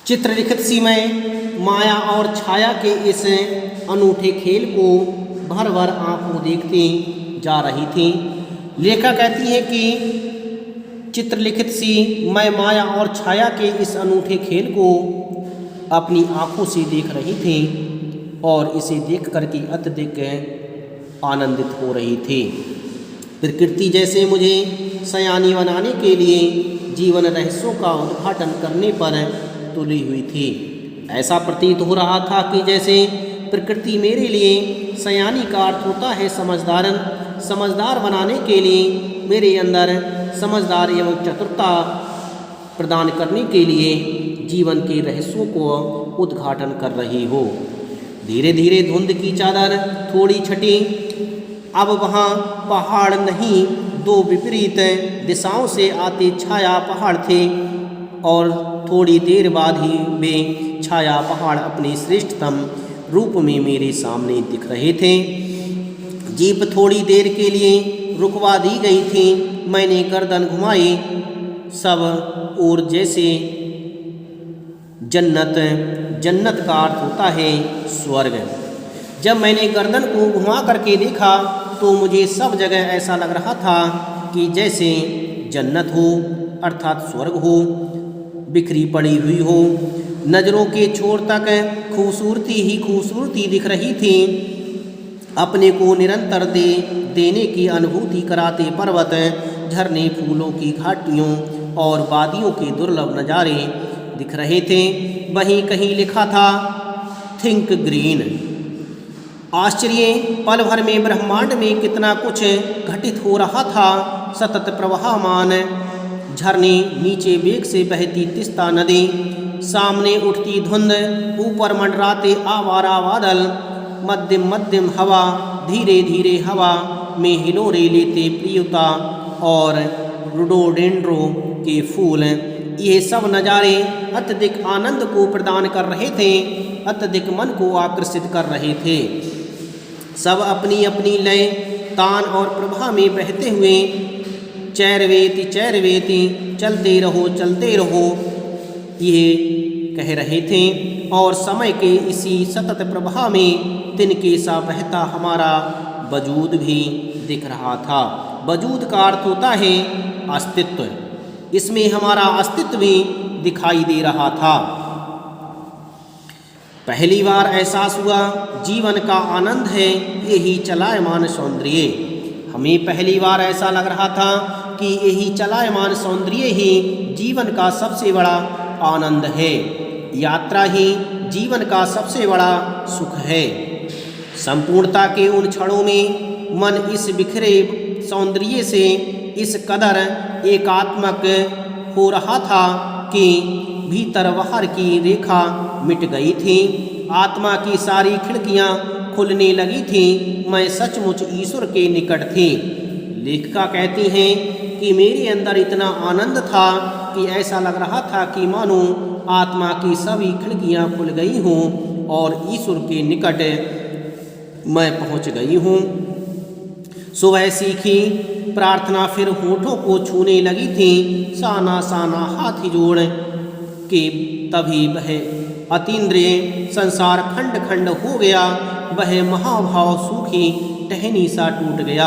चित्रलिखित सी में माया और छाया के इस अनूठे खेल को भर भर आंखों देखती जा रही थी। लेखा कहती है कि चित्रलिखित सी मैं माया और छाया के इस अनूठे खेल को अपनी आंखों से देख रही थी और इसे देख कर के अत्यधिक आनंदित हो रही थी। प्रकृति जैसे मुझे सयानी बनाने के लिए जीवन रहस्यों का उद्घाटन करने पर तुली हुई थी। ऐसा प्रतीत हो रहा था कि जैसे प्रकृति मेरे लिए सयानी का अर्थ होता है समझदार बनाने के लिए मेरे अंदर समझदार एवं चतुरता प्रदान करने के लिए जीवन के रहस्यों को उद्घाटन कर रही हो। धीरे धीरे धुंध की चादर थोड़ी छटी। अब वहाँ पहाड़ नहीं, दो विपरीत दिशाओं से आते छाया पहाड़ थे और थोड़ी देर बाद ही वे छाया पहाड़ अपने श्रेष्ठतम रूप में मेरे सामने दिख रहे थे। जीप थोड़ी देर के लिए रुकवा दी गई थी। मैंने गर्दन घुमाई। सब और जैसे जन्नत का अर्थ होता है स्वर्ग। जब मैंने गर्दन को घुमा करके देखा तो मुझे सब जगह ऐसा लग रहा था कि जैसे जन्नत हो अर्थात स्वर्ग हो, बिखरी पड़ी हुई हो। नज़रों के छोर तक खूबसूरती ही खूबसूरती दिख रही थी। अपने को निरंतर देने की अनुभूति कराते पर्वत, झरने, फूलों की घाटियों और वादियों के दुर्लभ नज़ारे दिख रहे थे। वहीं कहीं लिखा था थिंक ग्रीन। आश्चर्य, पल भर में ब्रह्मांड में कितना कुछ घटित हो रहा था। सतत प्रवाहमान झरने, नीचे वेग से बहती तिस्ता नदी, सामने उठती धुंध, ऊपर मंडराते आवारा बादल, मध्यम मध्यम हवा, धीरे धीरे हवा में हिलोरे लेते प्रियता और रोडोडेंड्रो के फूल। ये सब नज़ारे अत्यधिक आनंद को प्रदान कर रहे थे, अत्यधिक मन को आकर्षित कर रहे थे। सब अपनी अपनी लय, तान और प्रभा में बहते हुए चैरवेती चलते रहो ये कह रहे थे और समय के इसी सतत प्रवाह में तिनके सा बहता हमारा वजूद भी दिख रहा था। वजूद का अर्थ होता है अस्तित्व। इसमें हमारा अस्तित्व भी दिखाई दे रहा था। पहली बार एहसास हुआ जीवन का आनंद है यही चलायमान सौंदर्य। हमें पहली बार ऐसा लग रहा था कि यही चलायमान सौंदर्य ही जीवन का सबसे बड़ा आनंद है। यात्रा ही जीवन का सबसे बड़ा सुख है। संपूर्णता के उन क्षणों में मन इस बिखरे सौंदर्य से इस कदर एकात्मक हो रहा था कि भीतर बाहर की रेखा मिट गई थी। आत्मा की सारी खिड़कियां खुलने लगी थी। मैं सचमुच ईश्वर के निकट थी। लेखिका कहती हैं कि मेरे अंदर इतना आनंद था कि ऐसा लग रहा था कि मानो आत्मा की सभी खिड़कियां खुल गई हों और ईश्वर के निकट मैं पहुंच गई हूँ। सुबह सीखी प्रार्थना फिर होठों को छूने लगी थी। साना साना हाथ जोड़ के तभी वह अतीन्द्रिय संसार खंड खंड हो गया। वह महाभाव सूखी टहनी सा टूट गया।